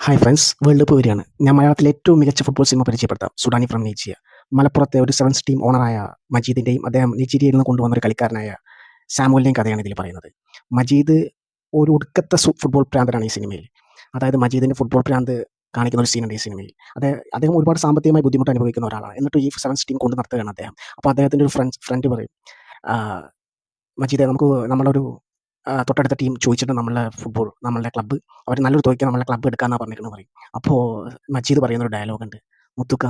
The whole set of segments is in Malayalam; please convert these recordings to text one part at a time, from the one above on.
ഹായ് ഫ്രണ്ട്സ്, വേൾഡ് കപ്പ് വരികയാണ്. ഞാൻ മലയാളത്തിലെ ഏറ്റവും മികച്ച ഫുട്ബോൾ സിനിമ പരിചയപ്പെടുത്താം. Sudani from Nigeria. മലപ്പുറത്തെ ഒരു സെവൻസ് ടീം ഓണറായ മജീദിൻ്റെയും അദ്ദേഹം നൈജീരിയയിൽ നിന്ന് കൊണ്ടുവന്ന ഒരു കളിക്കാരനായ സാമുവലിൻ്റെയും കഥയാണ് ഇതിൽ പറയുന്നത്. മജീദ് ഒരു ഒടുക്കത്തെ ഫുട്ബോൾ ഭ്രാന്തനാണ് ഈ സിനിമയിൽ. അതായത് മജീദിൻ്റെ ഫുട്ബോൾ ഭ്രാന്ത് കാണിക്കുന്ന ഒരു സീനുണ്ട് ഈ സിനിമയിൽ. അദ്ദേഹം ഒരുപാട് സാമ്പത്തികമായി ബുദ്ധിമുട്ട് അനുഭവിക്കുന്ന ഒരാളാണ്. എന്നിട്ട് ഈ സെവൻസ് ടീം കൊണ്ട് നടത്തുകയാണ് അദ്ദേഹം. അപ്പോൾ അദ്ദേഹത്തിൻ്റെ ഒരു ഫ്രണ്ട് പറയും, മജീദെ, നമുക്ക് നമ്മളൊരു തൊട്ടടുത്ത ടീം ചോദിച്ചിട്ട് നമ്മളുടെ ക്ലബ്ബ് അവർ നല്ലൊരു തുകയ്ക്ക് നമ്മളെ ക്ലബ്ബ് എടുക്കാമെന്നാണ് പറഞ്ഞിരിക്കുന്നത് പറയും. അപ്പോൾ മജീദ് പറയുന്നൊരു ഡയലോഗുണ്ട്, മുത്തുക്ക,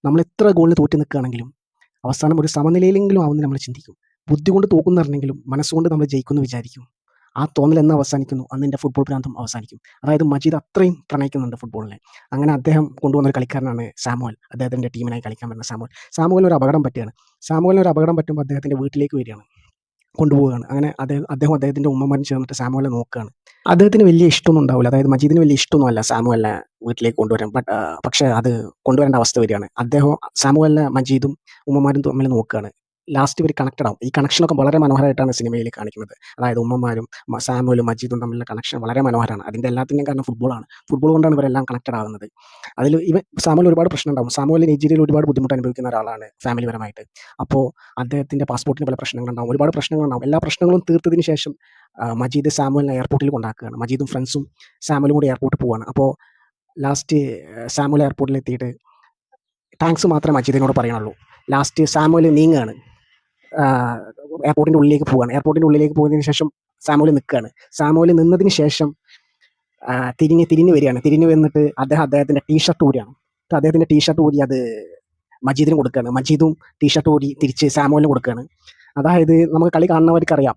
നമ്മൾ എത്ര ഗോളിന് തോറ്റ് നിൽക്കുകയാണെങ്കിലും അവസാനം ഒരു സമനിലയിലെങ്കിലും ആവുമെന്ന് നമ്മൾ ചിന്തിക്കും. ബുദ്ധി കൊണ്ട് തോക്കുന്നു പറഞ്ഞെങ്കിലും മനസ്സുകൊണ്ട് നമ്മൾ ജയിക്കുമെന്ന് വിചാരിക്കും. ആ തോന്നൽ എന്ന് അവസാനിക്കുന്നു അന്ന് എൻ്റെ ഫുട്ബോൾ ഭ്രാന്തം അവസാനിക്കും. അതായത് മജീദ് അത്രയും പ്രണയിക്കുന്നുണ്ട് ഫുട്ബോളിനെ. അങ്ങനെ അദ്ദേഹം കൊണ്ടുവന്നൊരു കളിക്കാരനാണ് സാമുവൽ. അദ്ദേഹത്തിൻ്റെ ടീമിനായി കളിക്കാൻ വരുന്ന സാമുവലിന് ഒരു അപകടം പറ്റുകയാണ്. സാമുവലിന് ഒരു അപകടം പറ്റുമ്പോൾ അദ്ദേഹത്തിൻ്റെ വീട്ടിലേക്ക് വരികയാണ്, കൊണ്ടുപോവുകയാണ്. അങ്ങനെ അദ്ദേഹത്തിൻ്റെ ഉമ്മമാരും ചേർന്നിട്ട് സാമുവലിനെ നോക്കുകയാണ്. അദ്ദേഹത്തിന് വലിയ ഇഷ്ടമൊന്നും ഉണ്ടാവില്ല, അതായത് മജീദിന് വലിയ ഇഷ്ടമൊന്നുമല്ല സാമുവലിനെ വീട്ടിലേക്ക് കൊണ്ടുവരാൻ. പക്ഷേ അത് കൊണ്ടുവരേണ്ട അവസ്ഥ വരികയാണ്. സാമുവലിനെ മജീദും ഉമ്മമാരും തമ്മിൽ നോക്കുകയാണ്. ലാസ്റ്റ് ഇവർ കണക്റ്റഡ് ആവും. ഈ കണക്ഷനൊക്കെ വളരെ മനോഹരമായിട്ടാണ് സിനിമയിൽ കാണിക്കുന്നത്. അതായത് ഉമ്മമാരും സാമുവലും മജീദും തമ്മിലുള്ള കണക്ഷൻ വളരെ മനോഹരമാണ്. അതിൻ്റെ എല്ലാത്തിൻ്റെയും കാരണം ഫുട്ബോളാണ്. ഫുട്ബോൾ കൊണ്ടാണ് ഇവരെല്ലാം കണക്റ്റഡ് ആകുന്നത്. സാമുവൽ ഒരുപാട് പ്രശ്നം ഉണ്ടാവും. സാമുവൽ നൈജീരിയയിൽ ഒരുപാട് ബുദ്ധിമുട്ട് അനുഭവിക്കുന്ന ഒരാളാണ് ഫാമിലിപരമായിട്ട്. അപ്പോൾ അദ്ദേഹത്തിൻ്റെ പാസ്പോർട്ടിന് പല പ്രശ്നങ്ങളുണ്ടാവും, ഒരുപാട് പ്രശ്നങ്ങളുണ്ടാവും. എല്ലാ പ്രശ്നങ്ങളും തീർത്തതിന് ശേഷം മജീദ് സാമുവലിനെ എയർപോർട്ടിൽ കൊണ്ടാക്കുകയാണ്. മജീദും ഫ്രണ്ട്സും സാമുവലും കൂടി എയർപോർട്ടിൽ പോവുകയാണ്. അപ്പോൾ ലാസ്റ്റ് സാമുവൽ എയർപോർട്ടിൽ എത്തിയിട്ട് താങ്ക്സ് മാത്രമേ മജീദിനോട് പറയാനുള്ളൂ. ലാസ്റ്റ് സാമുവൽ നീങ്ങുകയാണ്, എയർപോർട്ടിൻ്റെ ഉള്ളിലേക്ക് പോവുകയാണ്. എയർപോർട്ടിൻ്റെ ഉള്ളിലേക്ക് പോയതിന് ശേഷം സാമുവൽ നിൽക്കുകയാണ്. സാമുവൽ നിന്നതിന് ശേഷം തിരിഞ്ഞ് വരികയാണ്. തിരിഞ്ഞ് വന്നിട്ട് അദ്ദേഹത്തിൻ്റെ ടീഷർട്ട് ഊരിയാണ്. അദ്ദേഹത്തിൻ്റെ ടീഷർട്ട് ഊരി അത് മജീദിന് കൊടുക്കുകയാണ്. മജീദും ടീഷർട്ട് ഊരി തിരിച്ച് സാമുവലിന് കൊടുക്കുകയാണ്. അതായത് നമുക്ക് കളി കാണുന്നവർക്കറിയാം,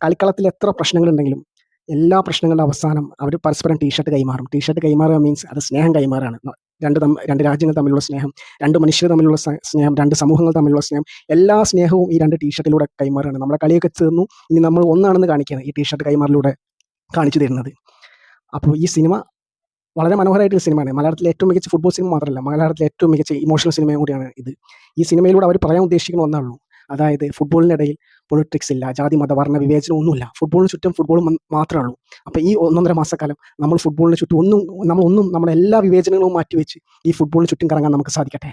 കളിക്കളത്തിൽ എത്ര പ്രശ്നങ്ങളുണ്ടെങ്കിലും എല്ലാ പ്രശ്നങ്ങളുടെ അവസാനം അവർ പരസ്പരം ടീഷർട്ട് കൈമാറും. ടീഷർട്ട് കൈമാറുക മീൻസ് അത് സ്നേഹം കൈമാറാണ്. രണ്ട് രാജ്യങ്ങൾ തമ്മിലുള്ള സ്നേഹം, രണ്ട് മനുഷ്യർ തമ്മിലുള്ള സ്നേഹം, രണ്ട് സമൂഹങ്ങൾ തമ്മിലുള്ള സ്നേഹം, എല്ലാ സ്നേഹവും ഈ രണ്ട് ടീഷർട്ടിലൂടെ കൈമാറുകയാണ്. നമ്മുടെ കളിയൊക്കെ ചേർന്നു, ഇനി നമ്മൾ ഒന്നാണെന്ന് കാണിക്കുകയാണ് ഈ ടീഷർട്ട് കൈമാറിലൂടെ കാണിച്ചു തരുന്നത്. അപ്പോൾ ഈ സിനിമ വളരെ മനോഹരമായിട്ടൊരു സിനിമയാണ്. മലയാളത്തിലെ ഏറ്റവും മികച്ച ഫുട്ബോൾ സിനിമ മാത്രമല്ല, മലയാളത്തിലെ ഏറ്റവും മികച്ച ഇമോഷണൽ സിനിമയും കൂടിയാണ് ഇത്. ഈ സിനിമയിലൂടെ അവർ പറയാൻ ഉദ്ദേശിക്കുന്ന ഒന്നേ ഉള്ളൂ, അതായത് ഫുട്ബോളിനിടയിൽ പൊളിറ്റിക്സ് ഇല്ല, ജാതി മത വർണ്ണ വിവേചനം ഒന്നുമില്ല. ഫുട്ബോളിന് ചുറ്റും ഫുട്ബോൾ മാത്രമേ ഉള്ളൂ. അപ്പോൾ ഈ 1.5 മാസക്കാലം നമ്മൾ ഫുട്ബോളിന് ചുറ്റും നമ്മുടെ എല്ലാ വിവേചനങ്ങളും മാറ്റിവെച്ച് ഈ ഫുട്ബോളിന് ചുറ്റും കറങ്ങാൻ നമുക്ക് സാധിക്കട്ടെ.